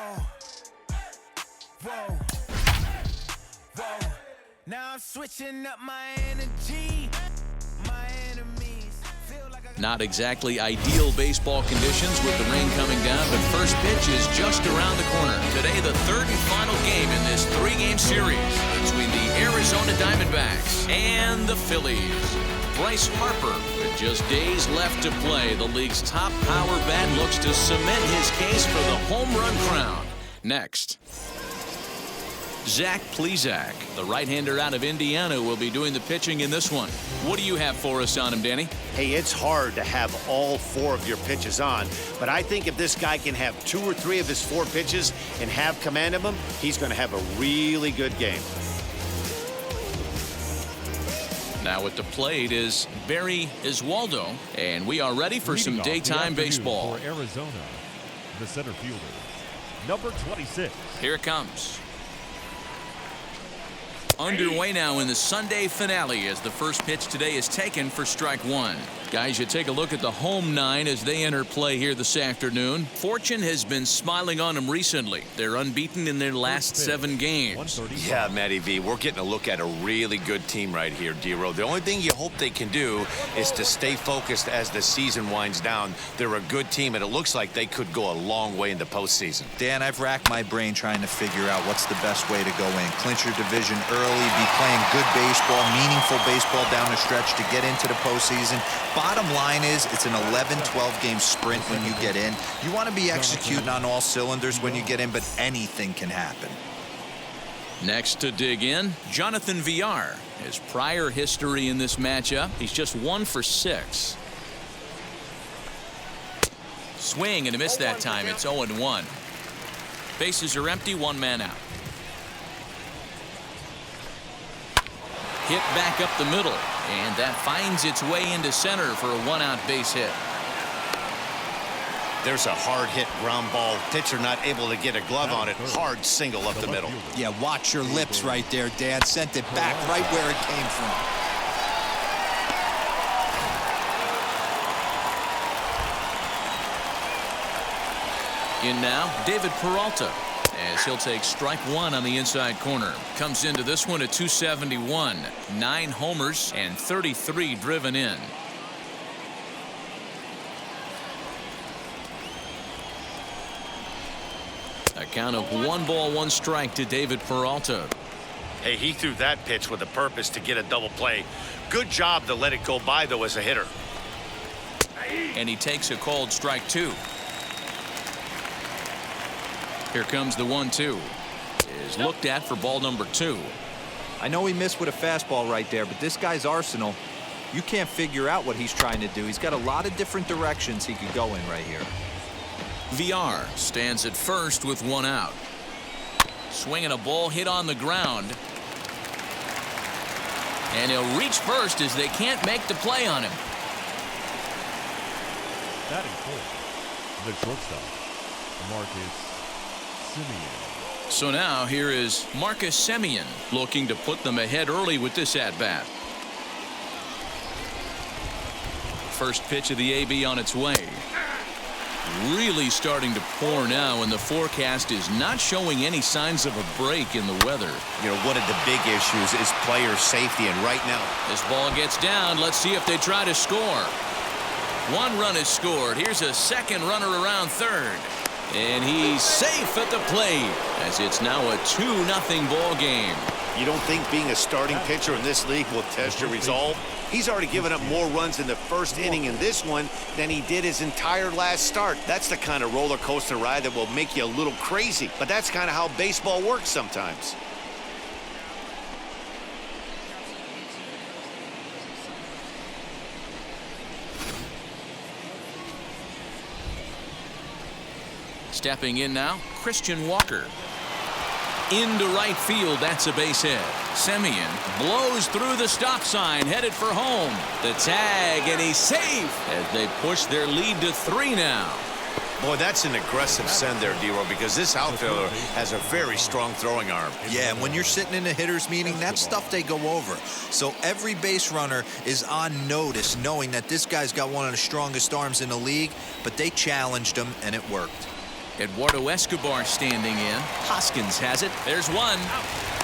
Whoa, whoa, whoa. Now I'm switching up my energy. My enemies feel like I... Not exactly ideal baseball conditions with the rain coming down, but first pitch is just around the corner. Today, the third and final game in this three-game series between the Arizona Diamondbacks and the Phillies. Bryce Harper, with just days left to play, the league's top power bat looks to cement his case for the home run crown. Next, Zach Plesac, the right-hander out of Indiana, will be doing the pitching in this one. What do you have for us on him, Danny? Hey, it's hard to have all four of your pitches on, but I think if this guy can have 2 or 3 of his 4 pitches and have command of them, he's going to have a really good game. Now at the plate is Barry Iswaldo, and we are ready for some daytime baseball. For Arizona, the center fielder, number 26. Here it comes. Underway now in the Sunday finale as the first pitch today is taken for strike 1. Guys, you take a look at the home 9 as they enter play here this afternoon. Fortune has been smiling on them recently. They're unbeaten in their last 7 games. Yeah, Matty V, we're getting a look at a really good team right here, D-Row. The only thing you hope they can do is to stay focused as the season winds down. They're a good team, and it looks like they could go a long way in the postseason. Dan, I've racked my brain trying to figure out what's the best way to go in. Clinch your division early, be playing good baseball, meaningful baseball down the stretch to get into the postseason. Bottom line is it's an 11-12 game sprint when you get in. You want to be executing on all cylinders when you get in, but anything can happen. Next to dig in, Jonathan Villar. His prior history in this matchup, he's just 1 for 6. Swing and a miss that time. It's 0-1. Bases are empty, 1 man out. Hit back up the middle, and that finds its way into center for a 1-out base hit. There's a hard hit ground ball. Pitcher not able to get a glove on it. Hard single up the middle. Yeah, watch your lips right there, Dad. Sent it back right where it came from. In now, David Peralta, as he'll take strike 1 on the inside corner. Comes into this one at 271. 9 homers and 33 driven in. A count of 1 ball, 1 strike to David Peralta. Hey, he threw that pitch with a purpose to get a double play. Good job to let it go by, though, as a hitter. And he takes a called strike 2. Here comes the 1-2. Is looked at for ball number 2. I know he missed with a fastball right there, but this guy's arsenal, you can't figure out what he's trying to do. He's got a lot of different directions he could go in right here. VR stands at first with 1 out. Swinging a ball hit on the ground. And he'll reach first as they can't make the play on him. Batting fourth, the shortstop, Marcus Semien. So now here is Marcus Semien looking to put them ahead early with this at-bat. First pitch of the AB on its way. Really starting to pour now, and the forecast is not showing any signs of a break in the weather. You know, one of the big issues is player safety, and right now This ball gets down. Let's see if they try to score. 1 run is scored. Here's a second runner around third. And he's safe at the plate as it's now a 2-0 ball game. you don't think being a starting pitcher in this league will test your resolve? He's already given up more runs in the first inning in this one than he did his entire last start. That's the kind of roller coaster ride that will make you a little crazy. But that's kind of how baseball works sometimes. Stepping in now, Christian Walker. Into right field, that's a base hit. Semien blows through the stop sign, headed for home. The tag, and he's safe as they push their lead to 3 now. Boy, that's an aggressive send there, D-Row, because this outfielder has a very strong throwing arm. Yeah, and when you're sitting in a hitter's meeting, that's stuff they go over. So every base runner is on notice, knowing that this guy's got one of the strongest arms in the league, but they challenged him, and it worked. Eduardo Escobar standing in. Hoskins has it. There's one.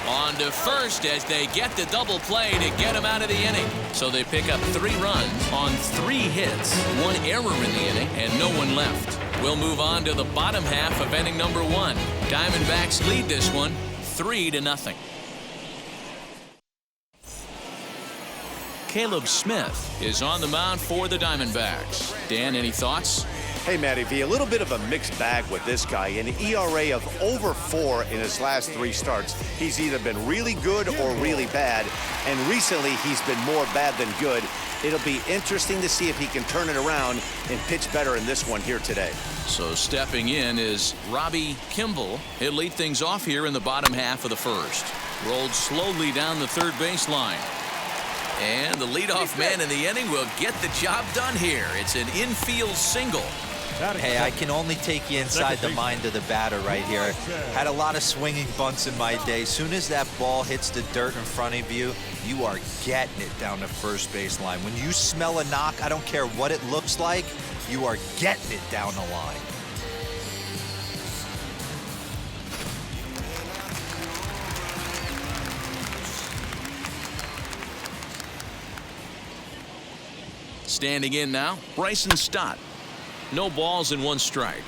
On to first as they get the double play to get him out of the inning. So they pick up 3 runs on 3 hits, 1 error in the inning, and no one left. We'll move on to the bottom half of inning number 1. Diamondbacks lead this one 3-0. Caleb Smith is on the mound for the Diamondbacks. Dan, any thoughts? Hey, Matty V, a little bit of a mixed bag with this guy. An ERA of over 4 in his last 3 starts. He's either been really good or really bad, and recently he's been more bad than good. It'll be interesting to see if he can turn it around and pitch better in this one here today. So stepping in is Robbie Kimball. He'll lead things off here in the bottom half of the first. Rolled slowly down the third baseline. And the leadoff man in the inning will get the job done here. It's an infield single. Hey, I can only take you inside the mind of the batter right here. Had a lot of swinging bunts in my day. Soon as that ball hits the dirt in front of you, you are getting it down the first baseline. When you smell a knock, I don't care what it looks like, you are getting it down the line. Standing in now, Bryson Stott. No balls and 1 strike.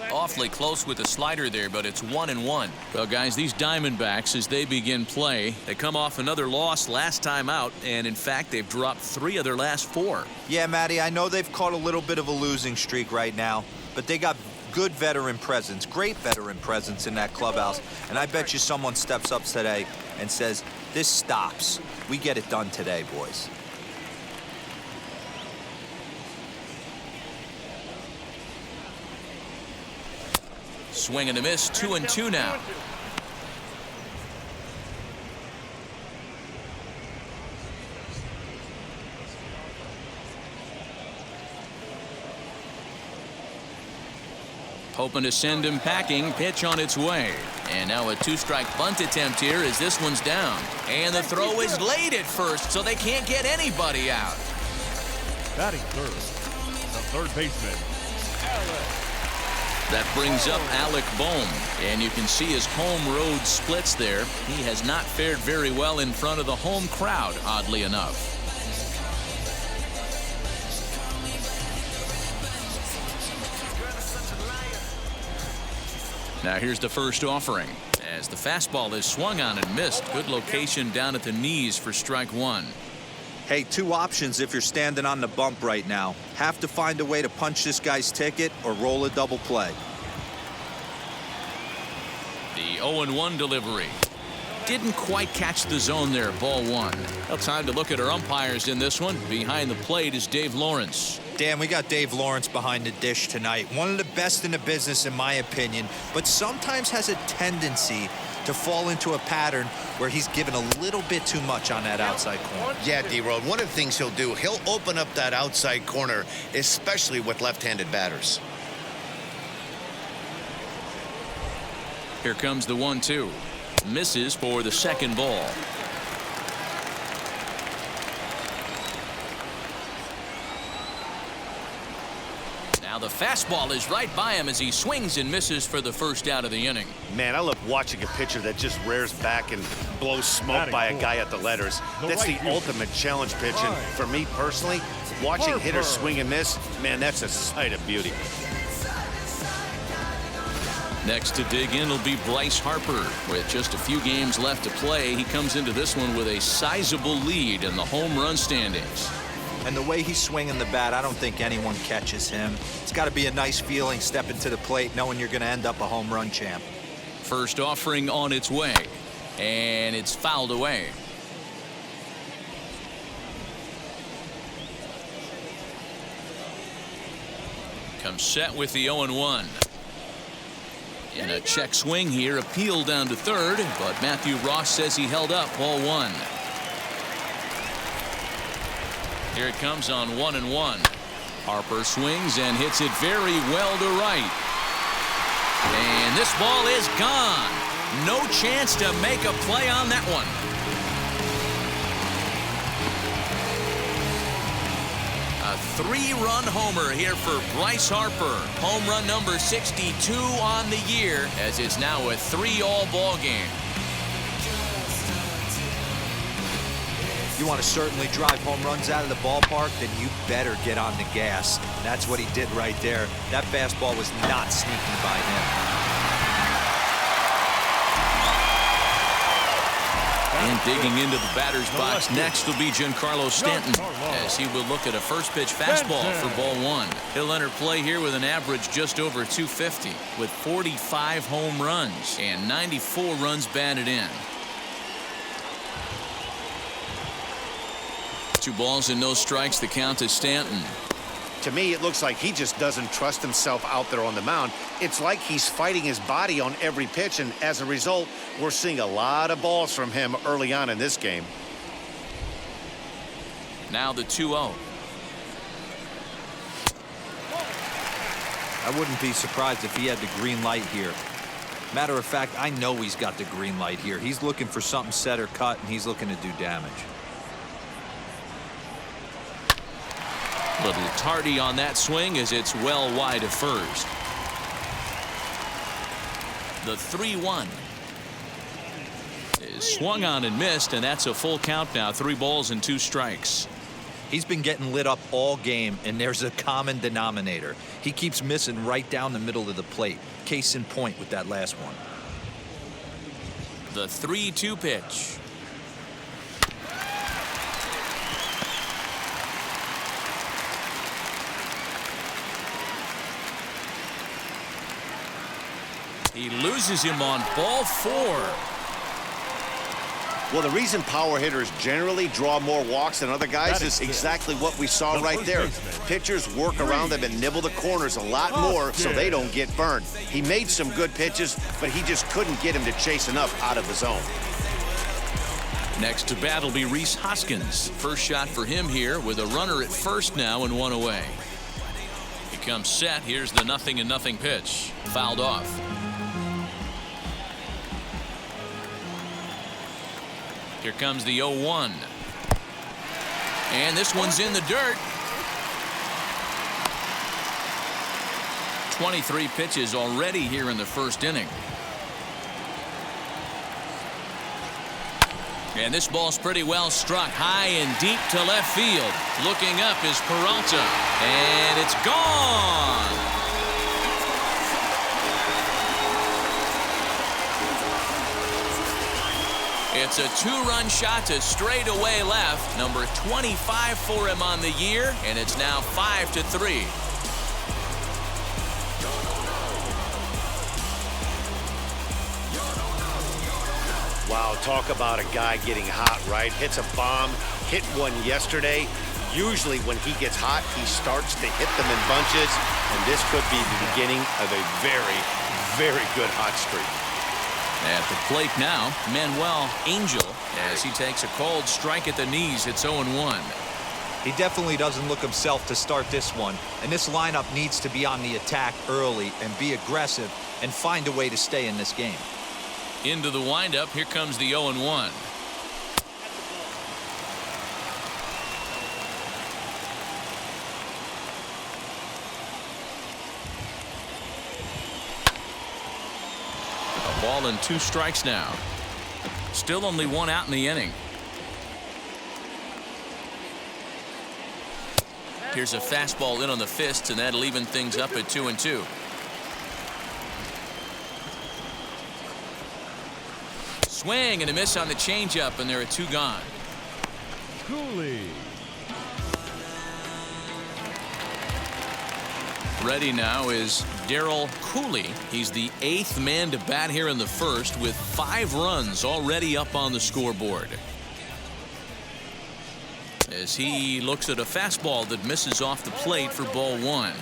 Awfully close with the slider there, but it's 1-1. Well, guys, these Diamondbacks, as they begin play, they come off another loss last time out, and in fact, they've dropped 3 of their last 4. Yeah, Matty, I know they've caught a little bit of a losing streak right now, but they got good veteran presence, great veteran presence in that clubhouse, and I bet you someone steps up today and says, this stops. We get it done today, boys. Swing and a miss, 2-2 now. Hoping to send him packing. Pitch on its way. And now a 2-strike bunt attempt here as this one's down. And the throw is late at first, so they can't get anybody out. Batting third, the third baseman, Alex. That brings up Alec Bohm, and you can see his home road splits there. He has not fared very well in front of the home crowd, oddly enough. Now here's the first offering as the fastball is swung on and missed. Good location down at the knees for strike 1. Hey, 2 options if you're standing on the bump right now. Have to find a way to punch this guy's ticket or roll a double play. The 0-1 delivery. Didn't quite catch the zone there, ball 1. Well, time to look at our umpires in this one. Behind the plate is Dave Lawrence. Dan, we got Dave Lawrence behind the dish tonight. One of the best in the business, in my opinion, but sometimes has a tendency to fall into a pattern where he's given a little bit too much on that outside corner. Yeah, D-Road, one of the things he'll do, he'll open up that outside corner, especially with left-handed batters. Here comes the 1-2. Misses for the second ball. Now the fastball is right by him as he swings and misses for the first out of the inning. Man, I love watching a pitcher that just rears back and blows smoke by a guy at the letters. That's the ultimate challenge pitch. And for me personally, watching hitters swing and miss, man, that's a sight of beauty. Next to dig in will be Bryce Harper. With just a few games left to play, he comes into this one with a sizable lead in the home run standings. And the way he's swinging the bat, I don't think anyone catches him. It's got to be a nice feeling stepping to the plate knowing you're going to end up a home run champ. First offering on its way, and it's fouled away. Comes set with the 0-1. In a check swing here, appeal down to third, but Matthew Ross says he held up, ball 1. Here it comes on 1-1. Harper swings and hits it very well to right. And this ball is gone. No chance to make a play on that one. A 3-run homer here for Bryce Harper. Home run number 62 on the year, as it's now a 3-all ball game. You want to certainly drive home runs out of the ballpark, then you better get on the gas. That's what he did right there. That fastball was not sneaking by him. And digging into the batter's box next will be Giancarlo Stanton, as he will look at a first pitch fastball for ball 1. He'll enter play here with an average just over 250, with 45 home runs and 94 runs batted in. 2 balls and no strikes. The count to Stanton. To me, it looks like he just doesn't trust himself out there on the mound. It's like he's fighting his body on every pitch, and as a result, we're seeing a lot of balls from him early on in this game. Now the 2-0. I wouldn't be surprised if he had the green light here. Matter of fact, I know he's got the green light here. He's looking for something set or cut, and he's looking to do damage. Little tardy on that swing, as it's well wide of first. The 3-1 is swung on and missed, and that's a full count now. 3 balls and 2 strikes. He's been getting lit up all game, and there's a common denominator. He keeps missing right down the middle of the plate. Case in point with that last one. The 3-2 pitch. He loses him on ball 4. Well, the reason power hitters generally draw more walks than other guys is exactly what we saw right there. Pitchers work around them and nibble the corners a lot more so they don't get burned. He made some good pitches, but he just couldn't get him to chase enough out of the zone. Next to bat will be Rhys Hoskins. First shot for him here with a runner at first now and 1 away. He comes set. Here's the 0-0 pitch. Fouled off. Here comes the 0-1. And this one's in the dirt. 23 pitches already here in the first inning. And this ball's pretty well struck high and deep to left field. Looking up is Peralta. And it's gone. It's a 2-run shot to straightaway left. Number 25 for him on the year, and it's now 5-3. Wow, talk about a guy getting hot, right? Hits a bomb, hit one yesterday. Usually when he gets hot, he starts to hit them in bunches, and this could be the beginning of a very, very good hot streak. At the plate now, Manuel Angel, as he takes a cold strike at the knees. It's 0-1. He definitely doesn't look himself to start this one, and this lineup needs to be on the attack early and be aggressive and find a way to stay in this game. Into the windup, here comes the 0-1. A ball and 2 strikes now. Still only 1 out in the inning. Here's a fastball in on the fists, and that'll even things up at 2-2. Swing and a miss on the changeup, and there are 2 gone. Cooley. Ready now is Darryl Cooley. He's the 8th man to bat here in the first, with 5 runs already up on the scoreboard. As he looks at a fastball that misses off the plate for ball 1.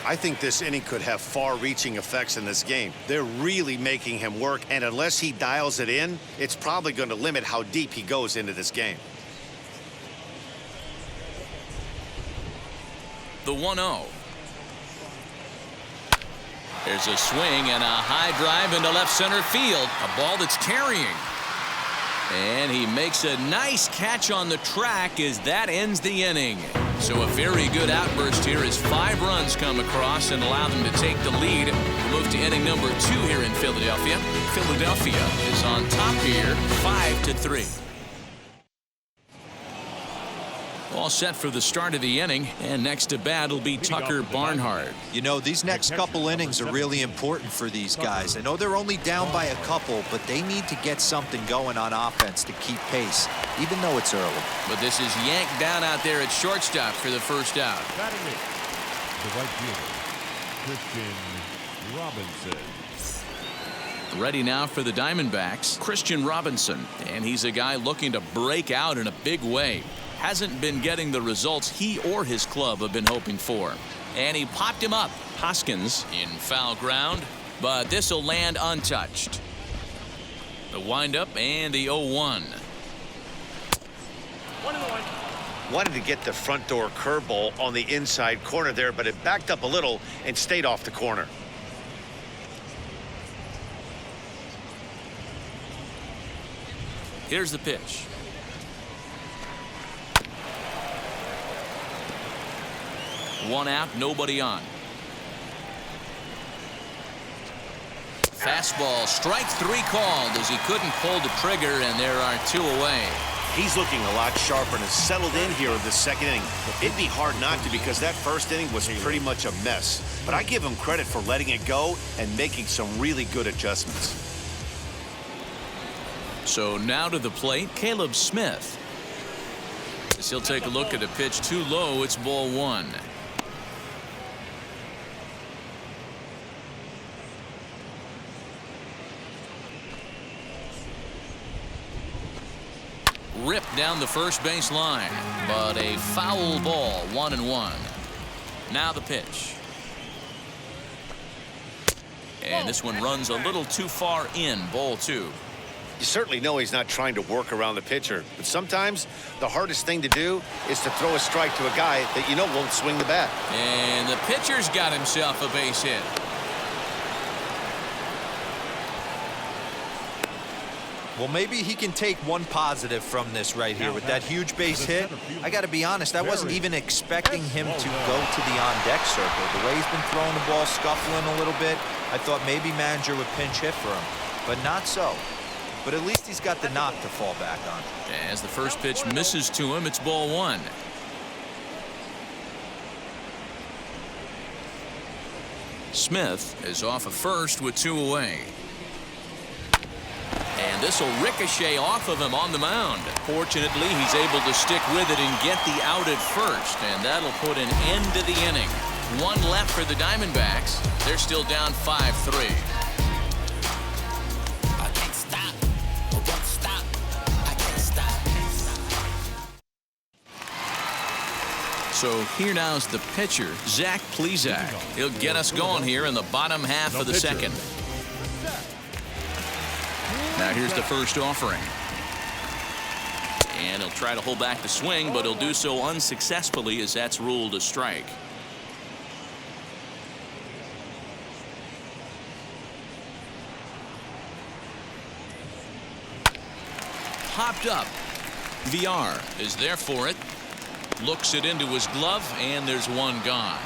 I think this inning could have far-reaching effects in this game. They're really making him work, and unless he dials it in, it's probably going to limit how deep he goes into this game. The 1-0. There's a swing and a high drive into left center field. A ball that's carrying. And he makes a nice catch on the track as that ends the inning. So a very good outburst here as 5 runs come across and allow them to take the lead. We'll move to inning number 2 here in Philadelphia. Philadelphia is on top here 5-3. All set for the start of the inning, and next to bat will be Tucker Barnhart. You know, these next couple innings are really important for these guys. I know they're only down by a couple, but they need to get something going on offense to keep pace, even though it's early. But this is yanked down out there at shortstop for the first out. Batting it, the right fielder, Christian Robinson. Ready now for the Diamondbacks, Christian Robinson, and he's a guy looking to break out in a big way. Hasn't been getting the results he or his club have been hoping for. And he popped him up. Hoskins in foul ground, but this will land untouched. The windup and the 0-1. Wanted to get the front door curveball on the inside corner there, but it backed up a little and stayed off the corner. Here's the pitch. One out, nobody on. Fastball, strike 3 called as he couldn't pull the trigger, and there are 2 away. He's looking a lot sharper and has settled in here in the second inning. It'd be hard not to, because that first inning was pretty much a mess. But I give him credit for letting it go and making some really good adjustments. So now to the plate, Caleb Smith. As he'll take a look at a pitch too low, it's ball 1. Ripped down the first base line, but a foul ball, 1-1. Now the pitch. And this one runs a little too far in, ball 2. You certainly know he's not trying to work around the pitcher, but sometimes the hardest thing to do is to throw a strike to a guy that you know won't swing the bat. And the pitcher's got himself a base hit. Well, maybe he can take one positive from this right here with that huge base hit. I got to be honest, I wasn't even expecting him to go to the on-deck circle. The way he's been throwing the ball, scuffling a little bit, I thought maybe manager would pinch hit for him, but not so. But at least he's got the knock to fall back on. As the first pitch misses to him, it's ball 1. Smith is off of first with 2 away. And this will ricochet off of him on the mound. Fortunately, he's able to stick with it and get the out at first, and that'll put an end to the inning. 1 left for the Diamondbacks. They're still down 5-3. I can't stop, I won't stop, I can't stop. So here now's the pitcher, Zach Plesac. He'll get us going here in the bottom half of the second. Now here's the first offering. And he'll try to hold back the swing, but he'll do so unsuccessfully as that's ruled a strike. Popped up. VR is there for it. Looks it into his glove, and there's 1 gone.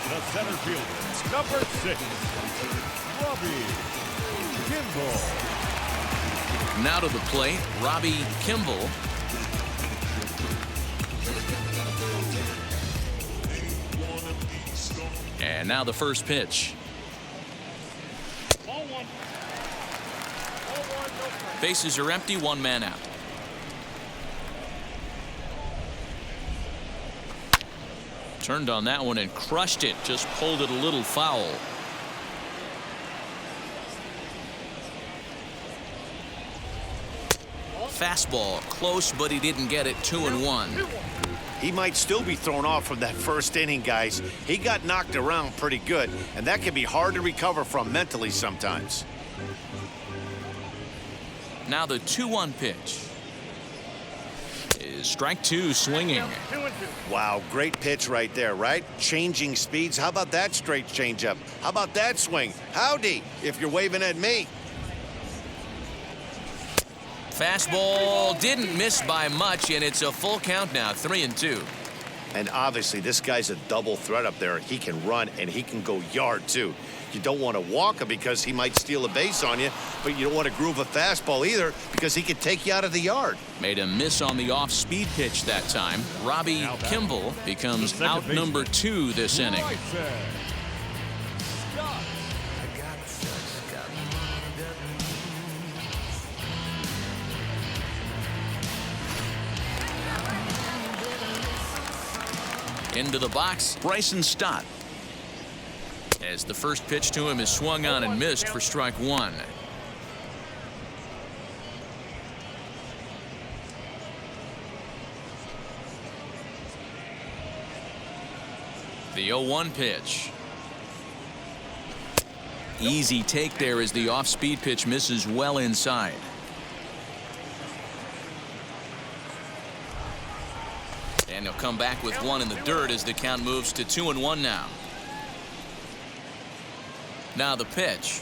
The center fielder, number 6, Robbie Kimball. Now to the plate, Robbie Kimball. And now the first pitch. Bases are empty, 1 man out. Turned on that one and crushed it. Just pulled it a little foul. Fastball close, but he didn't get it. 2-1. He might still be thrown off from that first inning, guys. He got knocked around pretty good, and that can be hard to recover from mentally sometimes. Now the 2-1 pitch Strike two, swinging. Wow, great pitch right there, right? Changing speeds. How about that straight changeup? How about that swing? Howdy, if you're waving at me. Fastball didn't miss by much, and it's a full count now, 3-2. And obviously, this guy's a double threat up there. He can run, and he can go yard, too. You don't want to walk him because he might steal a base on you, but you don't want to groove a fastball either because he could take you out of the yard. Made a miss on the off-speed pitch that time. Robbie Kimball becomes out number 2 this inning. Into the box, Bryson Stott. As the first pitch to him is swung on and missed for strike one. The 0-1 pitch. Easy take there as the off-speed pitch misses well inside. And he'll come back with one in the dirt as the count moves to 2-1 now. Now the pitch.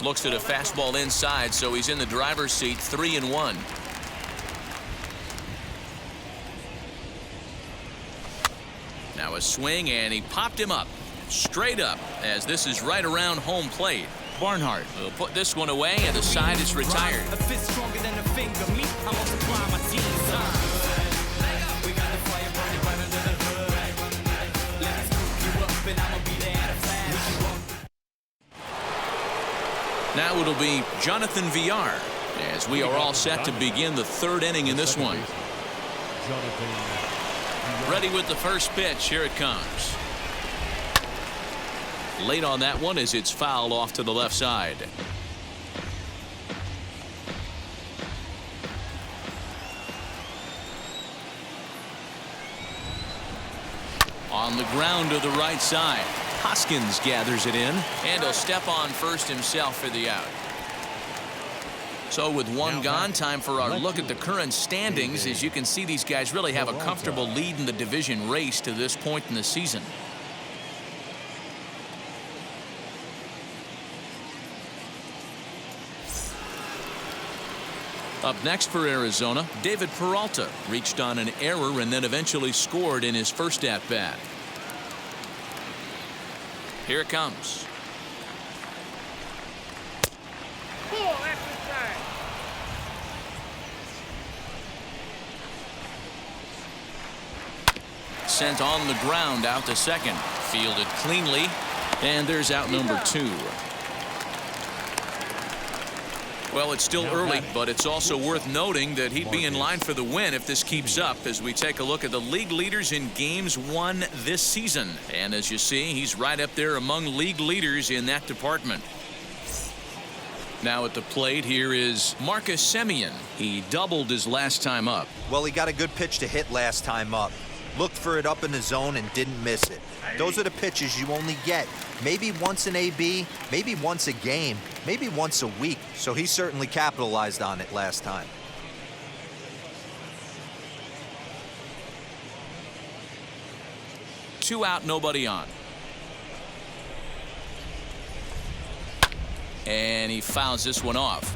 Looks at a fastball inside, so he's in the driver's seat, 3-1. Now a swing, and he popped him up. Straight up, as this is right around home plate. Barnhart will put this one away, and the side is retired. A fist stronger than a finger. Me, I multiply my team. We got the fire burning right under the hood. Let me scoop you up, and I'ma be there at a flash. Now it'll be Jonathan Villar, as we are all set to begin the third inning in this one. Ready with the first pitch. Here it comes. Late on that one as it's fouled off to the left side. On the ground to the right side. Hoskins gathers it in, and he'll step on first himself for the out. So with one gone, time for our look at the current standings. As you can see, these guys really have a comfortable lead in the division race to this point in the season. Up next for Arizona, David Peralta reached on an error and then eventually scored in his first at-bat. Here it comes. Sent on the ground out to second. Fielded cleanly, and there's out number 2. Well, it's still early, but it's also worth noting that he'd be in line for the win if this keeps up as we take a look at the league leaders in games won this season. And as you see, he's right up there among league leaders in that department. Now at the plate, here is Marcus Semien. He doubled his last time up. Well, he got a good pitch to hit last time up. Looked for it up in the zone and didn't miss it. Those are the pitches you only get. Maybe once an AB, maybe once a game, maybe once a week. So he certainly capitalized on it last time. Two out, nobody on. And he fouls this one off.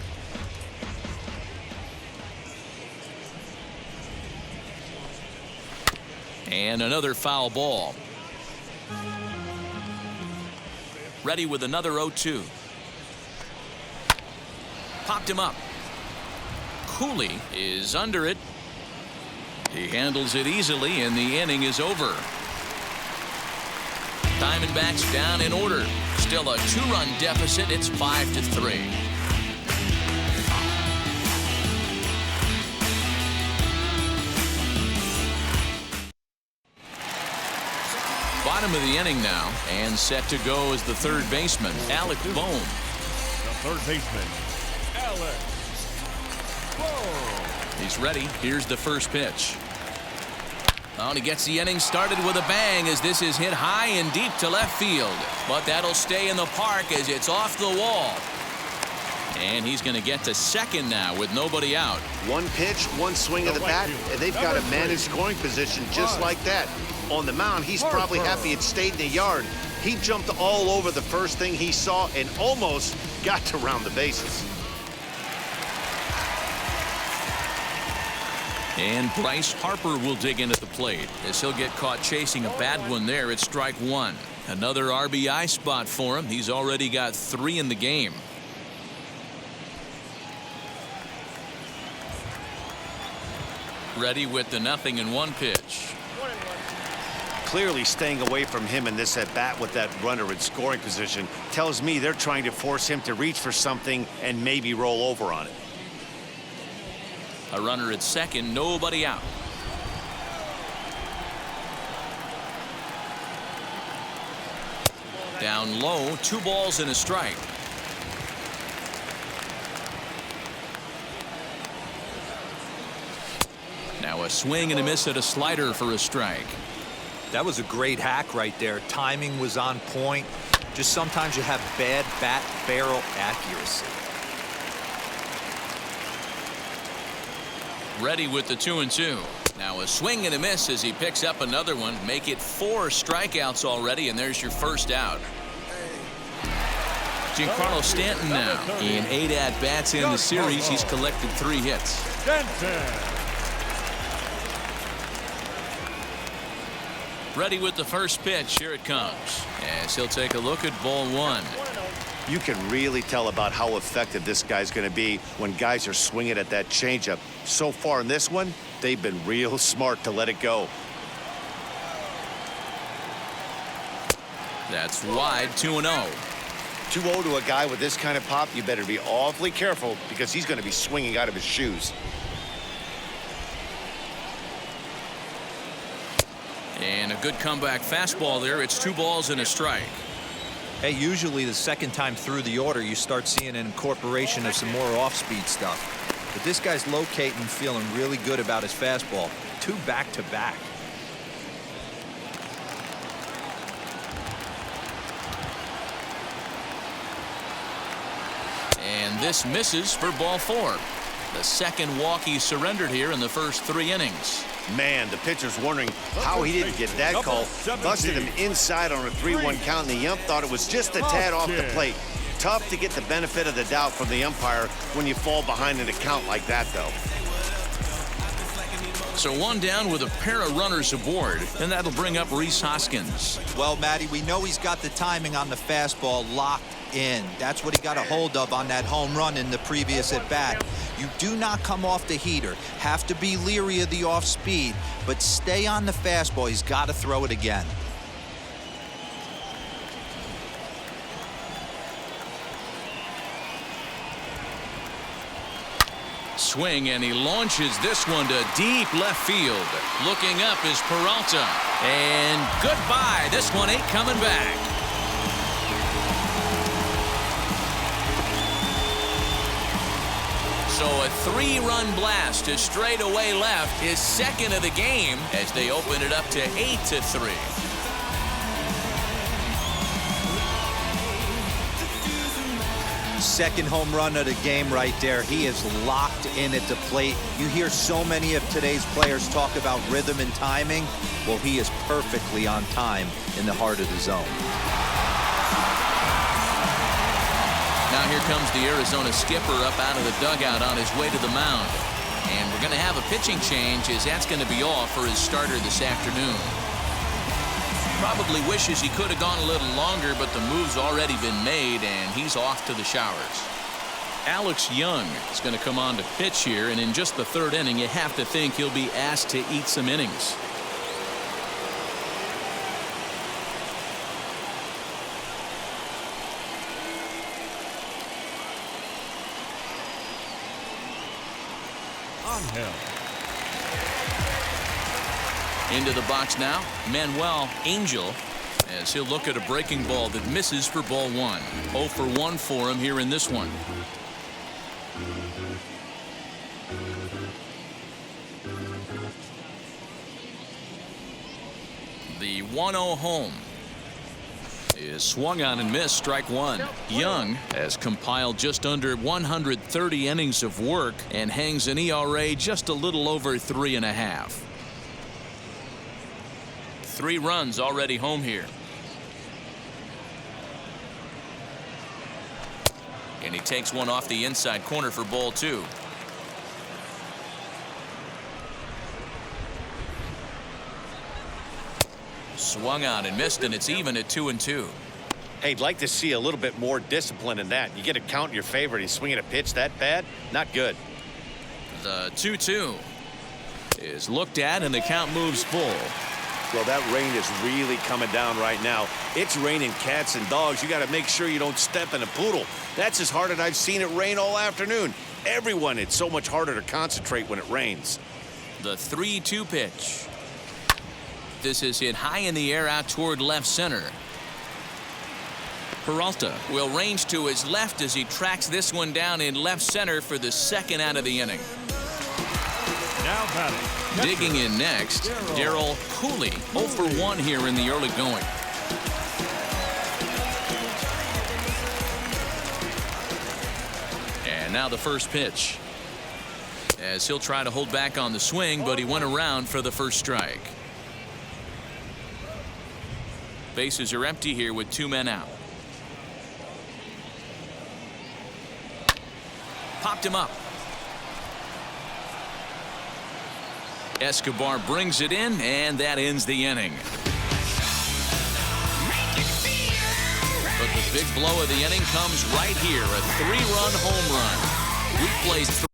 And another foul ball. Ready with another 0-2. Popped him up. Cooley is under it. He handles it easily, and the inning is over. Diamondbacks down in order. Still a 2-run deficit. It's 5-3. Bottom of the inning now, and set to go as the third baseman, Alec Bohm. The third baseman, Alec Bohm. He's ready. Here's the first pitch. Oh, and he gets the inning started with a bang as this is hit high and deep to left field. But that'll stay in the park as it's off the wall. And he's going to get to second now with nobody out. One pitch, one swing of the bat, and they've got a man in scoring position just like that. On the mound, he's probably happy it stayed in the yard. He jumped all over the first thing he saw and almost got to round the bases. And Bryce Harper will dig in at the plate as he'll get caught chasing a bad one there at strike one. Another RBI spot for him. He's already got 3 in the game. Ready with the 0-1 pitch. Clearly staying away from him in this at bat with that runner in scoring position tells me they're trying to force him to reach for something and maybe roll over on it. A runner at second, nobody out. Down low, 2 balls and a strike. Now a swing and a miss at a slider for a strike. That was a great hack right there. Timing was on point. Just sometimes you have bad bat barrel accuracy. Ready with the 2-2. Now a swing and a miss as he picks up another one. Make it 4 strikeouts already, and there's your first out. Giancarlo Stanton now. In 8 at-bats in the series, he's collected 3 hits. Ready with the first pitch. Here it comes. As he'll take a look at ball 1. You can really tell about how effective this guy's going to be when guys are swinging at that changeup. So far in this one, they've been real smart to let it go. That's wide. 2-0. 2-0 to a guy with this kind of pop, you better be awfully careful because he's going to be swinging out of his shoes. And a good comeback fastball there. It's 2 balls and a strike. Hey, usually the second time through the order, you start seeing an incorporation of some more off-speed stuff. But this guy's locating, feeling really good about his fastball. 2 back-to-back. And this misses for ball 4. The second walk he surrendered here in the first 3 innings. Man, the pitcher's wondering how he didn't get that call. Busted him inside on a 3-1 count, and the ump thought it was just a tad off the plate. Tough to get the benefit of the doubt from the umpire when you fall behind in a count like that, though. So 1 down with a pair of runners aboard, and that'll bring up Rhys Hoskins. Well, Matty, we know he's got the timing on the fastball locked in. That's what he got a hold of on that home run in the previous at-bat. You do not come off the heater. Have to be leery of the off-speed, but stay on the fastball. He's got to throw it again. Swing, and he launches this one to deep left field. Looking up is Peralta. And goodbye. This one ain't coming back. So a 3-run blast to straightaway left, his second of the game, as they open it up to 8-3. Second home run of the game right there. He is locked in at the plate. You hear so many of today's players talk about rhythm and timing. Well, he is perfectly on time in the heart of the zone. Now here comes the Arizona skipper up out of the dugout on his way to the mound. And we're going to have a pitching change, as that's going to be off for his starter this afternoon. Probably wishes he could have gone a little longer, but the move's already been made, and he's off to the showers. Alex Young is going to come on to pitch here, and in just the 3rd inning, you have to think he'll be asked to eat some innings. Into the box now, Manuel Angel, as he'll look at a breaking ball that misses for ball 1. 0 for 1 for him here in this one. The 1-0 home. is swung on and missed, strike one. Young has compiled just under 130 innings of work and hangs an ERA just a little over 3.5. 3 runs already home here. And he takes one off the inside corner for ball 2. Swung on and missed, and it's even at 2-2. Hey, I'd like to see a little bit more discipline in that. You get a count in your favor. He's swinging a pitch that bad. Not good. The 2-2 is looked at, and the count moves full. Well, that rain is really coming down right now. It's raining cats and dogs. You got to make sure you don't step in a poodle. That's as hard as I've seen it rain all afternoon. Everyone, it's so much harder to concentrate when it rains. The 3-2 pitch. This is hit high in the air out toward left center. Peralta will range to his left as he tracks this one down in left center for the second out of the inning. Now batting. Digging in next, Darryl Cooley, 0 for 1 here in the early going. And now the first pitch. As he'll try to hold back on the swing, but he went around for the first strike. Bases are empty here with 2 men out. Popped him up. Escobar brings it in, and that ends the inning. But the big blow of the inning comes right here, a 3-run home run. We placed